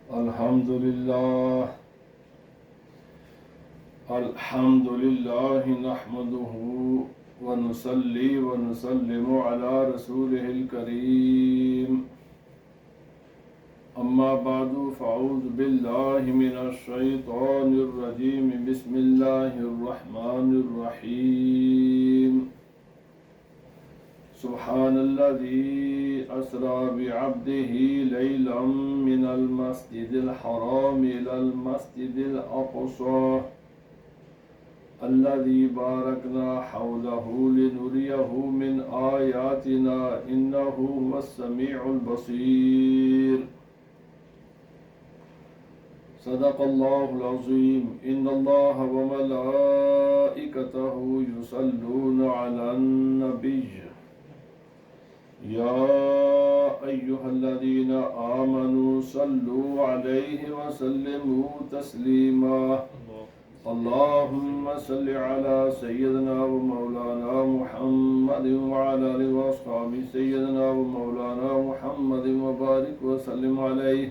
الحمد لله نحمده ونصلي ونسلم على رسوله الكريم. أما بعد فأعوذ بالله من الشيطان الرجيم. بسم الله الرحمن الرحيم. سبحان الذي أسرى بعبده ليلا من المسجد الحرام إلى المسجد الأقصى الذي باركنا حوله لنريه من آياتنا إنه هو السميع البصير. صدق الله العظيم. إن الله وملائكته يصلون على النبي يا أيها الذين آمنوا صلوا عليه وسلموا تسليما. اللهم صل على سيدنا ومولانا محمد وعلى آله وأصحابه سيدنا ومولانا محمد وبارك وسلم عليه.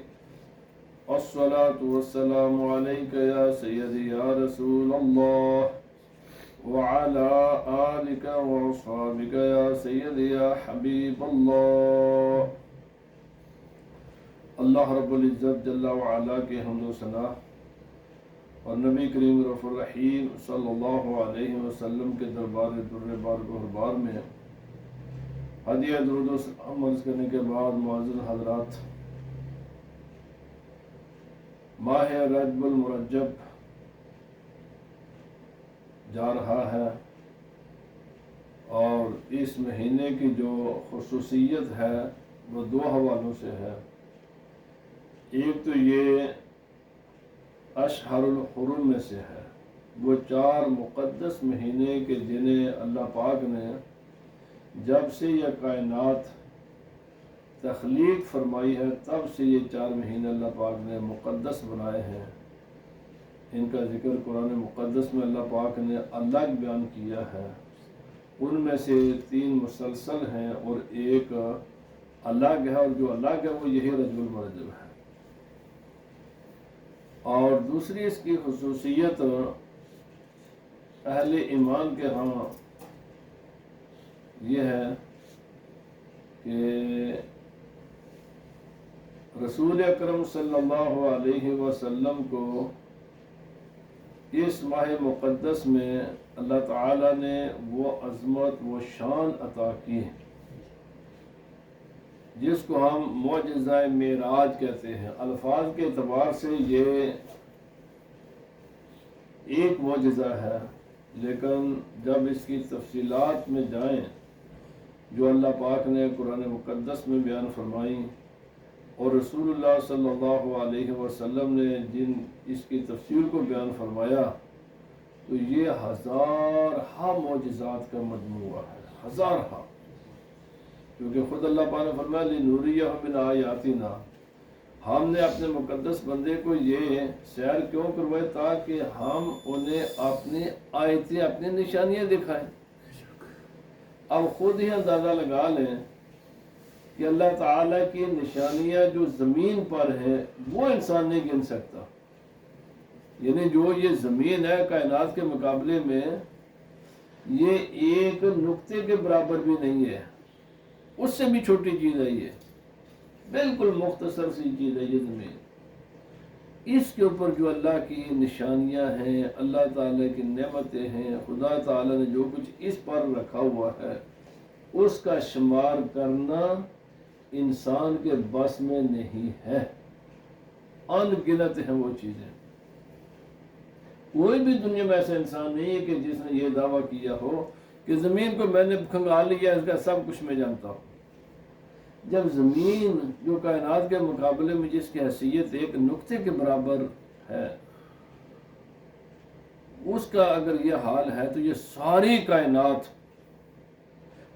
الصلاة والسلام عليك يا سيدي يا رسول الله وعلى آلك وأصحابك يا سيدي يا حبيب الله. اللہ رب العزت جل وعلا کے حمد و ثنا اور نبی کریم رف الرحیم صلی اللہ علیہ وسلم کے دربار در بار میں ہدیہ درود و سلام عرض کرنے کے بعد معزز حضرات، ماہ رجب المرجب جا رہا ہے اور اس مہینے کی جو خصوصیت ہے وہ دو حوالوں سے ہے. ایک تو یہ اشہر الحرم میں سے ہے، وہ 4 مقدس مہینے کے جنہیں اللہ پاک نے جب سے یہ کائنات تخلیق فرمائی ہے تب سے یہ 4 مہینے اللہ پاک نے مقدس بنائے ہیں. ان کا ذکر قرآن مقدس میں اللہ پاک نے الگ بیان کیا ہے. ان میں سے 3 مسلسل ہیں اور ایک الگ ہے، اور جو الگ ہے وہ یہی رجب المرجب ہے. اور دوسری اس کی خصوصیت اہل ایمان کے ہاں یہ ہے کہ رسول اکرم صلی اللہ علیہ وسلم کو اس ماہ مقدس میں اللہ تعالیٰ نے وہ عظمت وہ شان عطا کی جس کو ہم معجزہ معراج کہتے ہیں. الفاظ کے اعتبار سے یہ ایک معجزہ ہے، لیکن جب اس کی تفصیلات میں جائیں جو اللہ پاک نے قرآن مقدس میں بیان فرمائی اور رسول اللہ صلی اللہ علیہ وسلم نے جن اس کی تفصیل کو بیان فرمایا، تو یہ 1000 معجزات کا مجموعہ ہے. 1000، کیونکہ خود اللہ پاک نے فرمایا لِنُرِيَهُ مِنْ آیَاتِنَا، ہم نے اپنے مقدس بندے کو یہ سیر کیوں کروائی تاکہ ہم انہیں اپنی آیتیں اپنی نشانیاں دکھائیں. اب خود ہی اندازہ لگا لیں کہ اللہ تعالیٰ کی نشانیاں جو زمین پر ہیں وہ انسان نہیں گن سکتا. یعنی جو یہ زمین ہے کائنات کے مقابلے میں یہ ایک نقطے کے برابر بھی نہیں ہے، اس سے بھی چھوٹی چیز ہے. یہ بالکل مختصر سی چیز ہے یہ زمین. اس کے اوپر جو اللہ کی نشانیاں ہیں، اللہ تعالیٰ کی نعمتیں ہیں، خدا تعالیٰ نے جو کچھ اس پر رکھا ہوا ہے اس کا شمار کرنا انسان کے بس میں نہیں ہے. ان گنت ہیں وہ چیزیں. کوئی بھی دنیا میں ایسا انسان نہیں ہے کہ جس نے یہ دعویٰ کیا ہو کہ زمین کو میں نے کھنگال لیا اس کا سب کچھ میں جانتا ہوں. جب زمین جو کائنات کے مقابلے میں جس کی حیثیت ایک نقطے کے برابر ہے، اس کا اگر یہ حال ہے تو یہ ساری کائنات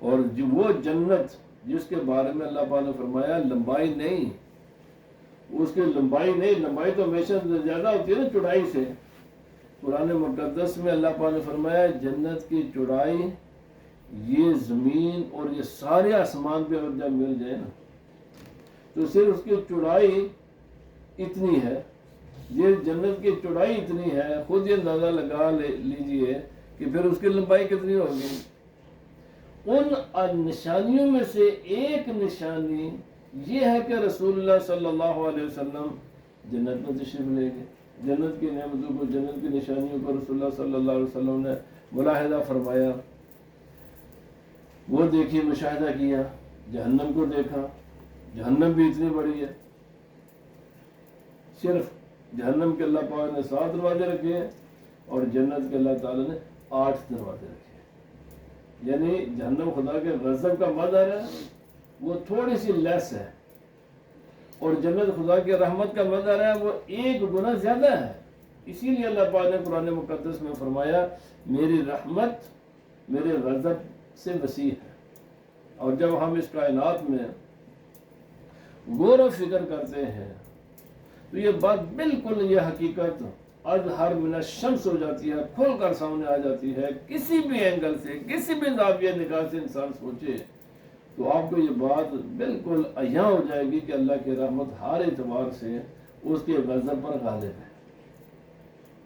اور وہ جنت جس کے بارے میں اللہ پاک نے فرمایا لمبائی نہیں، اس کی لمبائی تو ہمیشہ زیادہ ہوتی ہے نا چوڑائی سے. قرآن مقدس میں اللہ پاک نے فرمایا جنت کی چوڑائی یہ زمین اور یہ سارے آسمان پہ اگر جب مل جائے نا تو صرف اس کی چوڑائی اتنی ہے، یہ جنت کی چوڑائی اتنی ہے، خود یہ اندازہ لگا لیجئے کہ پھر اس کی لمبائی کتنی ہوگی۔ ان نشانیوں میں سے ایک نشانی یہ ہے کہ رسول اللہ صلی اللہ علیہ وسلم جنت میں تشریف لے گئے۔ جنت کی نعمتوں کو، جنت کی نشانیوں کو رسول اللہ صلی اللہ علیہ وسلم نے ملاحظہ فرمایا، وہ دیکھی، مشاہدہ کیا۔ جہنم کو دیکھا، جہنم بھی اتنی بڑی ہے، صرف جہنم کے اللہ پاک نے 7 دروازے رکھے ہیں اور جنت کے اللہ تعالیٰ نے 8 دروازے رکھے ہیں۔ یعنی جہنم خدا کے غضب کا مظہر ہے، وہ تھوڑی سی لیس ہے، اور جنت خدا کی رحمت کا مظہر ہے، وہ 1 گنا زیادہ ہے۔ اسی لیے اللہ پاک نے قرآن مقدس میں فرمایا میری رحمت میرے غضب سے وسیع ہے۔ اور جب ہم اس کائنات میں غور و فکر کرتے ہیں تو یہ بات بالکل، یہ حقیقت اظہر من الشمس ہو جاتی ہے، کھل کر سامنے آ جاتی ہے۔ کسی بھی اینگل سے، کسی بھی زاویہ نگاہ سے انسان سوچے تو آپ کو یہ بات بالکل عیاں ہو جائے گی کہ اللہ کی رحمت ہر اعتبار سے اس کے غضب پر غالب ہے۔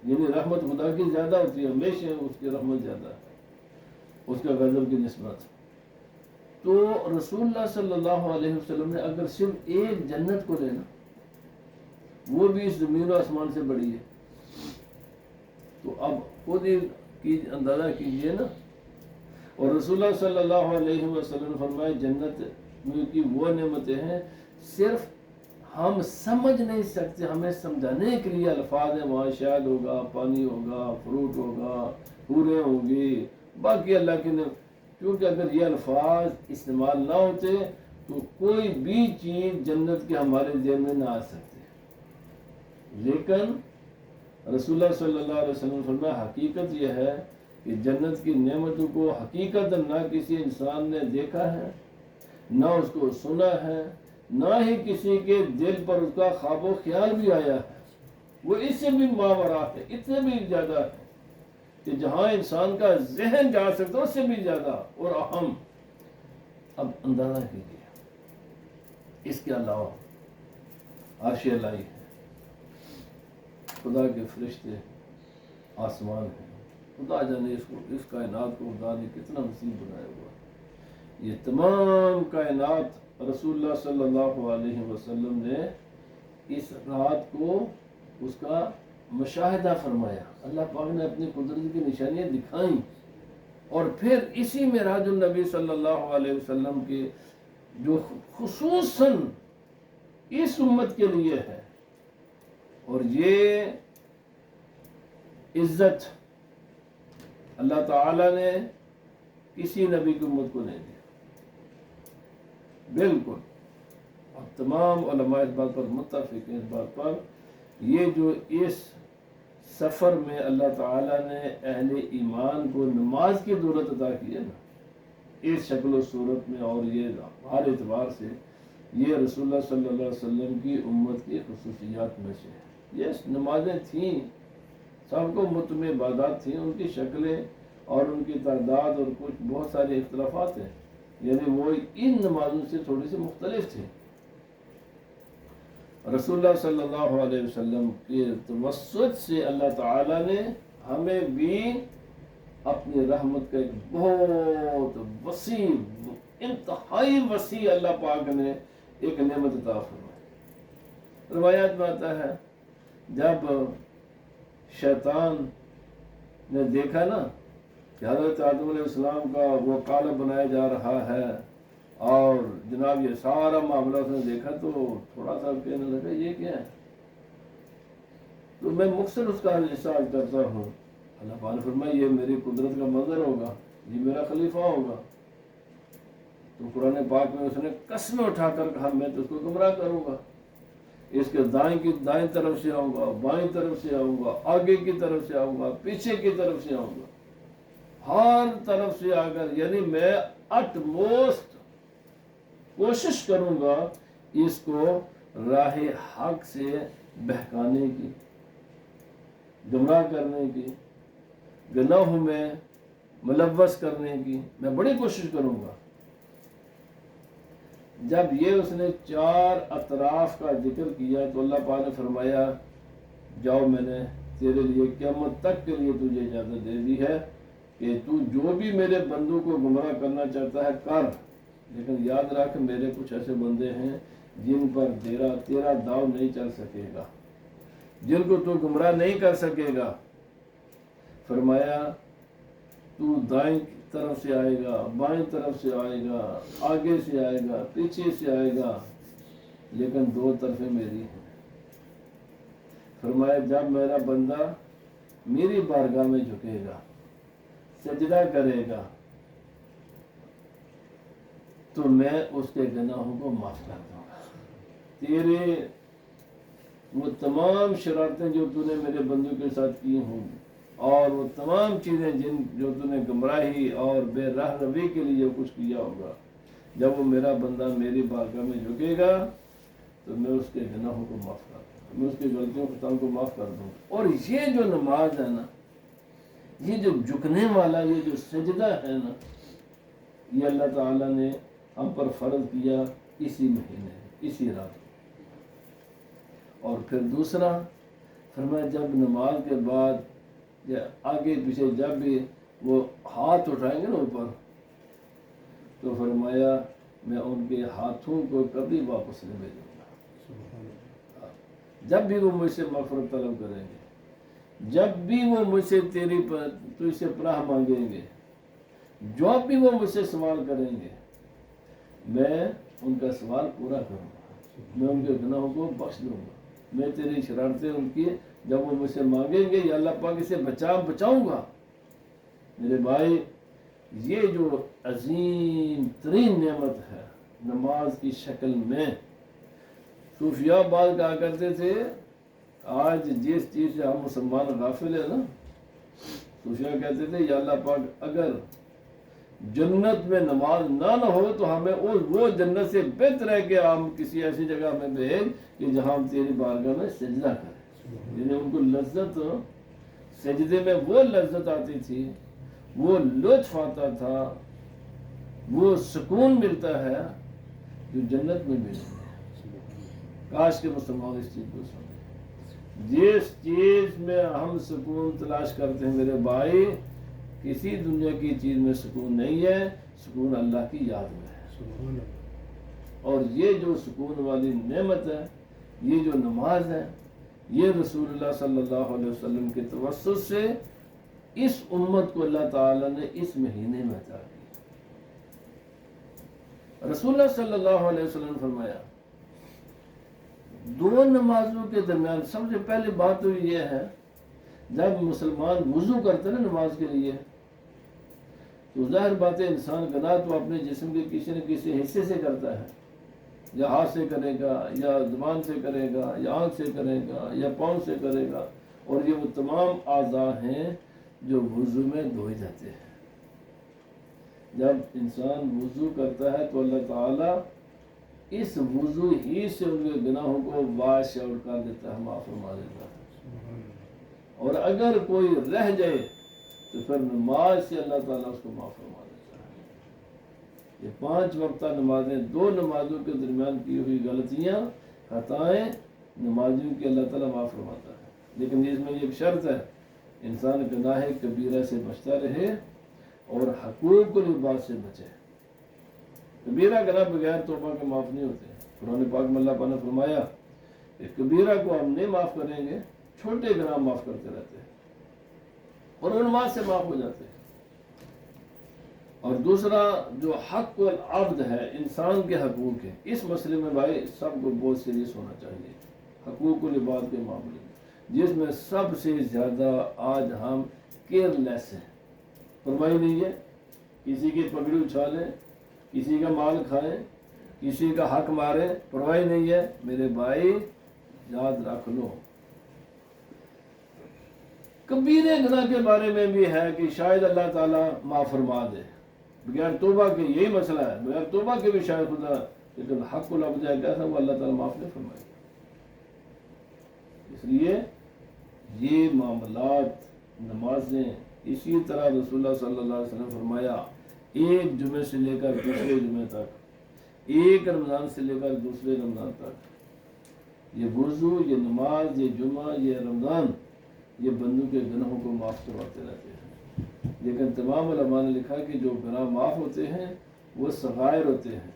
یعنی رحمت خدا کی زیادہ ہوتی ہے، ہمیشہ اس کی رحمت زیادہ ہے اس کے غضب کی نسبت۔ تو رسول اللہ صلی اللہ علیہ وسلم نے اگر صرف ایک جنت کو لینا، وہ بھی اس زمین و آسمان سے بڑی ہے، تو اب خود ہی اندازہ کیجئے نا۔ اور رسول اللہ صلی اللہ علیہ وسلم نے فرمایا جنت میں کی وہ نعمتیں ہیں صرف ہم سمجھ نہیں سکتے، ہمیں سمجھانے کے لیے الفاظ ہیں، وہاں شہد ہوگا، پانی ہوگا، فروٹ ہوگا، حوریں ہوں گی، باقی اللہ کے نے، کیونکہ اگر یہ الفاظ استعمال نہ ہوتے تو کوئی بھی چیز جنت کے ہمارے ذہن میں نہ آ سکتی۔ لیکن رسول اللہ صلی اللہ علیہ وسلم نے فرمایا حقیقت یہ ہے کہ جنت کی نعمتوں کو حقیقت نہ کسی انسان نے دیکھا ہے، نہ اس کو سنا ہے، نہ ہی کسی کے دل پر اس کا خواب و خیال بھی آیا ہے۔ وہ اس سے بھی ماورا ہے، اتنے بھی زیادہ ہے کہ جہاں انسان کا ذہن جا سکتا ہے اس سے بھی زیادہ اور اہم۔ اب اندازہ کیجیے اس کے علاوہ عرش الہی ہے، خدا کے فرشتے آسمان ہیں، خدا جانے اس کائنات کو خدا نے کتنا وسیع بنایا ہوا ہے۔ یہ تمام کائنات رسول اللہ صلی اللہ علیہ وسلم نے اس رات کو اس کا مشاہدہ فرمایا، اللہ پاک نے اپنی قدرت کی نشانیاں دکھائیں، اور پھر اسی معراج النبی صلی اللہ علیہ وسلم کے جو خصوصاً اس امت کے لیے ہے، اور یہ عزت اللہ تعالیٰ نے کسی نبی کی امت کو نہیں دی بالکل۔ اور تمام علماء اس بات پر متفق ہیں، اس بات پر یہ جو اس سفر میں اللہ تعالیٰ نے اہل ایمان کو نماز کی دولت عطا کی ہے نا، اس شکل و صورت میں، اور یہ ہر اعتبار سے یہ رسول اللہ صلی اللہ علیہ وسلم کی امت کی خصوصیات میں سے ہے۔ یہ نمازیں تھیں، سب کو متم عبادات تھیں، ان کی شکلیں اور ان کی تعداد اور کچھ بہت سارے اختلافات ہیں، یعنی وہ ان نمازوں سے تھوڑی سی مختلف تھے۔ رسول اللہ صلی اللہ علیہ وسلم کے توسط سے اللہ تعالیٰ نے ہمیں بھی اپنی رحمت کا ایک بہت وسیع، انتہائی وسیع اللہ پاک نے ایک نعمت عطا فرمائی۔ روایات میں آتا ہے جب شیطان نے دیکھا نا کہ حضرت آدم علیہ السلام کا وہ قالب بنایا جا رہا ہے، اور جناب یہ سارا معاملہ اس نے دیکھا تو تھوڑا سا کہنے لگا یہ کیا ہے؟ تو میں مختصر اس کا احساس کرتا ہوں، اللہ پاک نے فرمایا یہ میری قدرت کا منظر ہوگا، یہ میرا خلیفہ ہوگا۔ تو قرآن پاک میں اس نے قسمیں اٹھا کر کہا میں تو اس کو گمراہ کروں گا، اس کے دائیں طرف سے آؤں گا، بائیں طرف سے آؤں گا، آگے کی طرف سے آؤں گا، پیچھے کی طرف سے آؤں گا، ہر طرف سے آ کر، یعنی میں اٹ موسٹ کوشش کروں گا اس کو راہ حق سے بہکانے کی، گمراہ کرنے کی، گناہوں میں ملوث کرنے کی، میں بڑی کوشش کروں گا۔ جب یہ اس نے 4 اطراف کا ذکر کیا تو اللہ پاک نے فرمایا جاؤ میں نے تیرے لیے قیامت تک کے لیے تجھے اجازت دے دی ہے کہ تو جو بھی میرے بندوں کو گمراہ کرنا چاہتا ہے کر، لیکن یاد رکھ میرے کچھ ایسے بندے ہیں جن پر تیرا داؤ نہیں چل سکے گا، جن کو تو گمراہ نہیں کر سکے گا۔ فرمایا تو دائیں طرف سے آئے گا، بائیں طرف سے آئے گا، آگے سے آئے گا، پیچھے سے آئے گا، لیکن 2 طرفیں میری ہیں۔ فرمایا جب میرا بندہ میری بارگاہ میں جھکے گا، سجدہ کرے گا، تو میں اس کے گناہوں کو معاف کر دوں گا۔ تیرے وہ تمام شرارتیں جو تو نے میرے بندوں کے ساتھ کی ہوں، اور وہ تمام چیزیں جو تو نے گمراہی اور بے راہ روی کے لیے کچھ کیا ہوگا، جب وہ میرا بندہ میری بارگاہ میں جھکے گا تو میں اس کے گناہوں کو معاف کر دوں گا، میں اس کی غلطیوں خطاؤں کو معاف کر دوں گا۔ اور یہ جو نماز ہے نا، یہ جو جھکنے والا یہ جو سجدہ ہے نا، یہ اللہ تعالیٰ نے ہم پر فرض کیا اسی مہینے، اسی رات۔ اور پھر دوسرا فرمایا جب نماز کے بعد یا آگے پیچھے جب بھی وہ ہاتھ اٹھائیں گے نا اوپر، تو فرمایا میں ان کے ہاتھوں کو کبھی واپس نہیں بھیجوں گا۔ جب بھی وہ مجھ سے مغفرت طلب کریں گے، جب بھی وہ مجھ سے تو اس سے پناہ مانگیں گے، جو بھی وہ مجھ سے سوال کریں گے، میں ان کا سوال پورا کروں گا، میں ان کے گناہوں کو بخش دوں گا، میں تیری شرارتیں ان کی جب وہ مجھ سے مانگیں گے یا اللہ پاک اسے بچاؤں گا۔ میرے بھائی، یہ جو عظیم ترین نعمت ہے نماز کی شکل میں، صوفیاء بعض کہا کرتے تھے آج جس چیز سے ہم مسلمان غافل ہیں نا، صوفیاء کہتے تھے یا اللہ پاک اگر جنت میں نماز نہ ہو تو ہمیں وہ جنت سے بہتر ہے کہ ہم کسی ایسی جگہ میں بھیج کہ جہاں ہم تیری بارگاہ میں سجدہ کریں۔ یعنی ان کو لذت، سجدے میں وہ لذت آتی تھی، وہ لطف آتا تھا، وہ سکون ملتا ہے جو جنت میں ملے گا۔ کاش کے مسلمان اس چیز کو سمجھیں۔ جس چیز میں ہم سکون تلاش کرتے ہیں میرے بھائی، کسی دنیا کی چیز میں سکون نہیں ہے، سکون اللہ کی یاد میں ہے۔ اور یہ جو سکون والی نعمت ہے، یہ جو نماز ہے، یہ رسول اللہ صلی اللہ علیہ وسلم کے توسط سے اس امت کو اللہ تعالیٰ نے اس مہینے میں عطا کی۔ رسول اللہ صلی اللہ علیہ وسلم نے فرمایا 2 نمازوں کے درمیان سب سے پہلے بات تو یہ ہے، جب مسلمان وضو کرتے ہیں نماز کے لیے، تو ظاہر بات ہے انسان گناہ تو اپنے جسم کے کسی نہ کسی حصے سے کرتا ہے، یا ہاتھ سے کرے گا، یا زبان سے کرے گا، یا آنکھ سے کرے گا، یا پاؤں سے کرے گا، اور یہ وہ تمام اعضاء ہیں جو وضو میں دھوئے جاتے ہیں۔ جب انسان وضو کرتا ہے تو اللہ تعالیٰ اس وضو ہی سے ان کے گناہوں کو واش آؤٹ کر دیتا ہے، معاف فرما دیتا ہے۔ اور اگر کوئی رہ جائے تو پھر نماز سے اللہ تعالیٰ اس کو معاف فرما دیتا ہے۔ یہ 5 وقتہ نمازیں، 2 نمازوں کے درمیان کی ہوئی غلطیاں، خطائیں نمازیوں کی اللہ تعالیٰ معاف فرماتا ہے، لیکن اس میں ایک شرط ہے، انسان گناہ کبیرہ سے بچتا رہے اور حقوق العباد سے بچے۔ کبیرہ گناہ بغیر توبہ کے معاف نہیں ہوتے۔ قرآن پاک میں اللہ پاک نے فرمایا کہ کبیرہ کو ہم نہیں معاف کریں گے، چھوٹے گناہ معاف کرتے رہتے ہیں اور ان نماز سے معاف ہو جاتے ہیں۔ اور دوسرا جو حق العبد ہے، انسان کے حقوق ہیں، اس مسئلے میں بھائی سب کو بہت سیریس ہونا چاہیے۔ حقوق العباد کے معاملے میں جس میں سب سے زیادہ آج ہم کیئر لیس ہیں، فرمائی نہیں ہے، کسی کی پگڑی اچھالیں، کسی کا مال کھائیں، کسی کا حق ماریں، پرواہی نہیں ہے۔ میرے بھائی یاد رکھ لو، کبیرے گناہ کے بارے میں بھی ہے کہ شاید اللہ تعالیٰ معاف فرما دے، بغیر توبہ کے یہی مسئلہ ہے، بغیر توبہ کے بھی شاید خدا، لیکن حق العبد ہے کیسا، وہ اللہ تعالیٰ معاف نہیں فرمائے گا۔ اس لیے یہ معاملات، نمازیں، اسی طرح رسول اللہ صلی اللہ علیہ وسلم فرمایا ایک جمعے سے لے کر دوسرے جمعے تک ایک رمضان سے لے کر دوسرے رمضان تک یہ وضو، یہ نماز، یہ جمعہ، یہ رمضان، یہ بندوں کے گناہوں کو معاف کرواتے رہتے ہیں۔ لیکن تمام علماء نے لکھا کہ جو گناہ معاف ہوتے ہیں وہ صغائر ہوتے ہیں،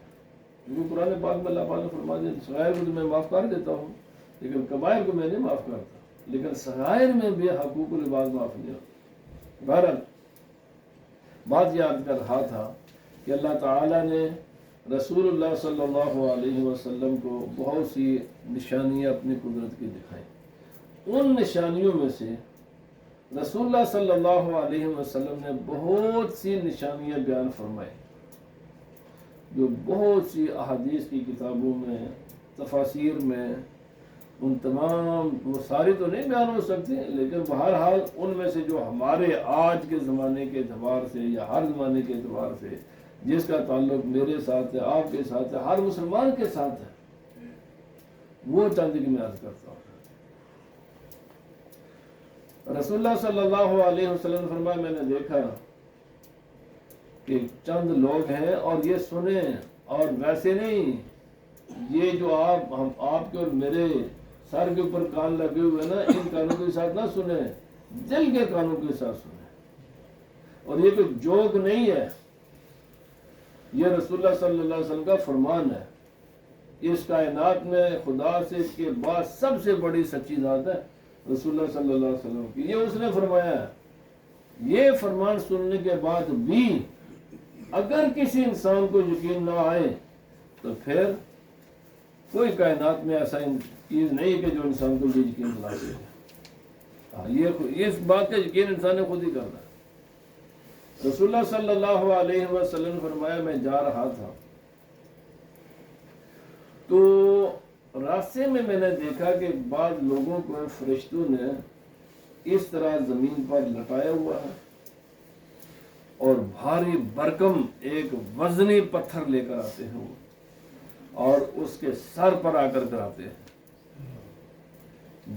کیونکہ قرآن پاک میں اللہ پاک نے فرما دیا صغائر کو تو میں معاف کر دیتا ہوں لیکن کبائر کو میں نہیں معاف کرتا، لیکن صغائر میں بھی حقوق العباد معاف نہیں ہوتا۔ بہرحال بات یاد کر رہا تھا کہ اللہ تعالیٰ نے رسول اللہ صلی اللہ علیہ وسلم کو بہت سی نشانیاں اپنی قدرت کی دکھائیں۔ ان نشانیوں میں سے رسول اللہ صلی اللہ علیہ وسلم نے بہت سی نشانیاں بیان فرمائی، جو بہت سی احادیث کی کتابوں میں، تفاسیر میں، ان تمام وہ ساری تو نہیں بیان ہو سکتی، لیکن بہرحال ان میں سے جو ہمارے آج کے زمانے کے اعتبار سے یا ہر زمانے کے اعتبار سے جس کا تعلق میرے ساتھ ہے، آپ کے ساتھ ہے، ہر مسلمان کے ساتھ ہے، وہ چند کی میں عرض کرتا ہوں۔ رسول اللہ صلی اللہ علیہ وسلم نے فرمایا میں نے دیکھا کہ چند لوگ ہیں اور یہ سنیں اور ویسے نہیں، یہ جو آپ کے اور میرے سر کے اوپر کان لگے ہوئے نا، ان کانوں کے ساتھ نہ سنیں، دل کے کانوں کے ساتھ سنیں۔ اور یہ کوئی جوک نہیں ہے، یہ رسول اللہ صلی اللہ علیہ وسلم کا فرمان ہے۔ اس کائنات میں خدا سے کے بعد سب سے بڑی سچی ذات ہے رسول اللہ صلی اللہ علیہ وسلم کی، یہ اس نے فرمایا ہے۔ یہ فرمان سننے کے بعد بھی اگر کسی انسان کو یقین نہ آئے تو پھر کوئی کائنات میں ایسا چیز نہیں کہ جو انسان کو یہ یقین دلا دے۔ یہ اس بات کا یقین انسان نے خود ہی کرنا ہے۔ رسول اللہ صلی اللہ علیہ وسلم نے فرمایا میں جا رہا تھا تو راستے میں نے دیکھا کہ بعض لوگوں کو فرشتوں نے اس طرح زمین پر لٹایا ہوا ہے اور بھاری برکم ایک وزنی پتھر لے کر آتے ہیں وہ، اور اس کے سر پر آ کر کراتے ہیں،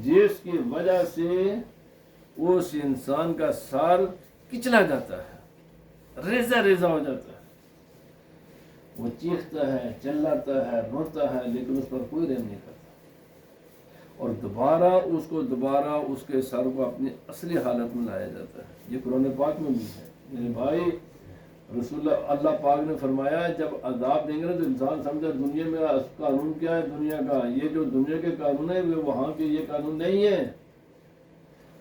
جس کی وجہ سے اس انسان کا سر کچلا جاتا ہے، ریزہ ریزہ ہو جاتا ہے، وہ چیختا ہے، چلاتا ہے، روتا ہے، لیکن اس پر کوئی رحم نہیں کرتا، اور دوبارہ اس کے سر کو اپنی اصلی حالت میں لایا جاتا ہے۔ یہ قرآن پاک میں بھی ہے میرے بھائی۔ رسول اللہ پاک نے فرمایا جب عذاب دیں گے نا تو انسان سمجھا دنیا میں قانون کیا ہے، دنیا کا یہ جو دنیا کے قانون ہے وہ وہاں کے یہ قانون نہیں ہے۔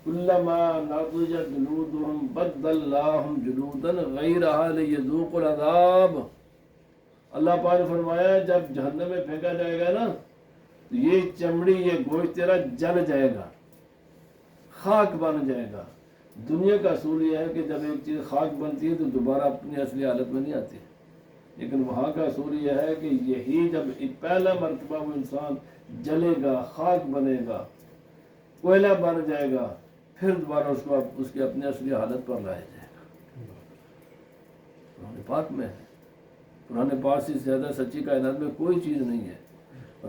کلما نضجت جلودهم بدلناهم جلودا غیرها لیذوقوا العذاب۔ اللہ پاک نے فرمایا جب جہنم میں پھینکا جائے گا نا تو یہ چمڑی، یہ گوشت تیرا جل جائے گا، خاک بن جائے گا۔ دنیا کا اصول یہ ہے کہ جب ایک چیز خاک بنتی ہے تو دوبارہ اپنی اصلی حالت میں نہیں آتی، لیکن وہاں کا اصول یہ ہے کہ یہی جب پہلا مرتبہ وہ انسان جلے گا، خاک بنے گا، کوئلہ بن جائے گا، پھر دوبارہ اس کو اس کی اپنی اصلی حالت پر لایا جائے گا۔ قرآن پاک میں ہے، قرآن پاک سے زیادہ سچی کائنات میں کوئی چیز نہیں ہے۔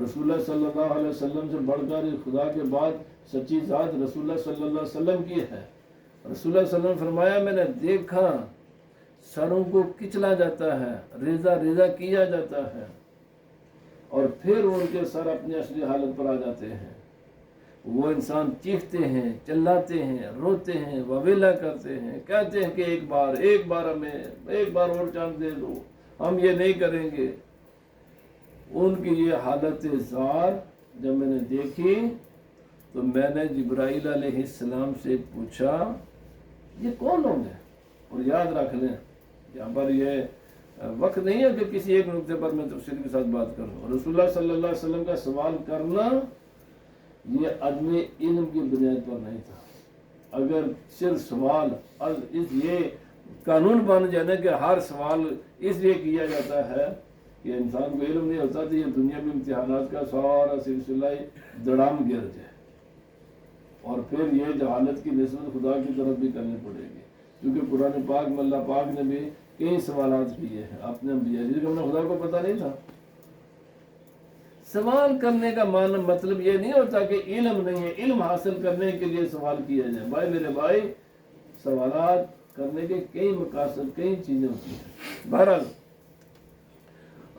رسول اللہ صلی اللہ علیہ وسلم سے بڑھ کر خدا کے بعد سچی ذات رسول اللہ صلی اللہ علیہ وسلم کی ہے۔ رسول اللہ صلی اللہ علیہ وسلم نے فرمایا میں نے دیکھا سروں کو کچلا جاتا ہے، ریزہ ریزہ کیا جاتا ہے، اور پھر ان کے سر اپنی اصلی حالت پر آ جاتے ہیں۔ وہ انسان چیختے ہیں، چلاتے ہیں، روتے ہیں، وویلا کرتے ہیں، کہتے ہیں کہ ایک بار ہمیں ایک بار اور چانس دے دو، ہم یہ نہیں کریں گے۔ ان کی یہ حالت زار جب میں نے دیکھی تو میں نے جبرائیل علیہ السلام سے پوچھا یہ کون ہوں گے؟ اور یاد رکھ لیں یہاں پر یہ وقت نہیں ہے کہ کسی ایک نقطے پر میں تفصیل کے ساتھ بات کروں۔ رسول اللہ صلی اللہ علیہ وسلم کا سوال کرنا یہ عدم علم کی بنیاد پر نہیں تھا۔ اگر صرف سوال یہ قانون بن جائے نا کہ ہر سوال اس لیے کیا جاتا ہے کہ انسان کو علم نہیں ہوتا تو یہ دنیا میں امتحانات کا سارا سلسلہ دڑام گر جائے، اور پھر یہ جہالت کی نسبت خدا کی طرف بھی کرنی پڑے گی، کیونکہ قرآن پاک میں اللہ پاک نے بھی کئی سوالات کیے ہیں اپنے انبیاء جس کو خدا کو پتہ نہیں تھا۔ سوال کرنے کا مطلب یہ نہیں ہوتا کہ علم نہیں ہے، علم حاصل کرنے کے لیے سوال کیا جائے۔ بھائی میرے بھائی، سوالات کرنے کے کئی مقاصد، کئی چیزیں ہوتی ہیں۔ بہرحال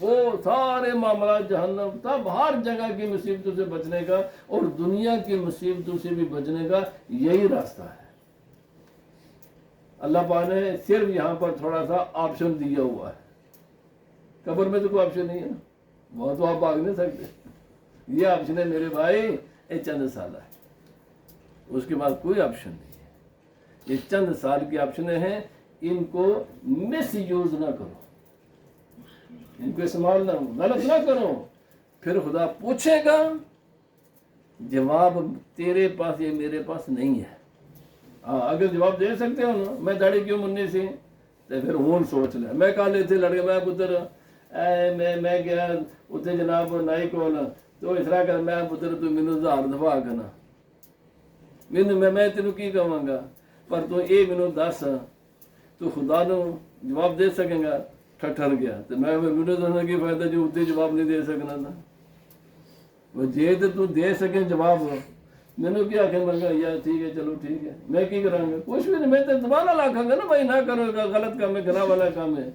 وہ سارے معاملات جہنم، تب ہر جگہ کی مصیبتوں سے بچنے کا اور دنیا کی مصیبتوں سے بھی بچنے کا یہی راستہ ہے۔ اللہ پاک نے صرف یہاں پر تھوڑا سا آپشن دیا ہوا ہے۔ قبر میں تو کوئی آپشن نہیں ہے نا، وہاں تو آپ بھاگ نہیں سکتے۔ یہ آپشن ہے میرے بھائی، یہ چند سال ہے، اس کے بعد کوئی آپشن نہیں ہے۔ یہ چند سال کی آپشنیں ہیں، ان کو مس یوز نہ کرو، ان کو استعمال غلط نہ کرو، پھر خدا پوچھے گا، جواب تیرے پاس یہ میرے پاس نہیں ہے۔ ہاں اگر جواب دے سکتے ہو نا، میں داڑھی کیوں مننے سی، تو پھر ہون سوچ لے۔ میں کالے تھے لڑکے، میں پتر میں گیا اتنے جناب نائی کول، تو اس طرح کر میں پتر تو مینوں 1000 دفعہ آکھنا، میں تینوں کی کہاں گا، پر تو یہ مینوں دس تو خدا نو جواب دے سکیں گا۔ ٹھٹر گیا تو میں مینوں دسنا کی فائدہ جو اتنے جواب نہیں دے سکنا تھا۔ وہ جے تو دے سکیں جواب، مینوں کیا آخر منگا یار ٹھیک ہے چلو ٹھیک ہے، میں کی کراں گا، کچھ بھی نہیں، میں تو دوبارہ لاکھاں گا نا بھائی نہ کرو گا، غلط کام ہے، گناہ والا کام ہے۔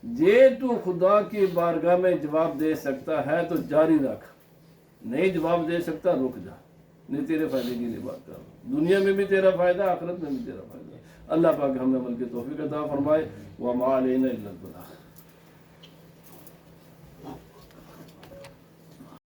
جے تو خدا کی بارگاہ میں جواب دے سکتا ہے تو جاری رکھ، نہیں جواب دے سکتا رک جا، نہیں تیرے فائدے کی نہیں بات کر رہا ہوں، دنیا میں بھی تیرا فائدہ، آخرت میں بھی تیرا فائدہ۔ اللہ پاک ہمیں عمل کی توفیق عطا فرمائے۔ وما علینا الا البلاغ۔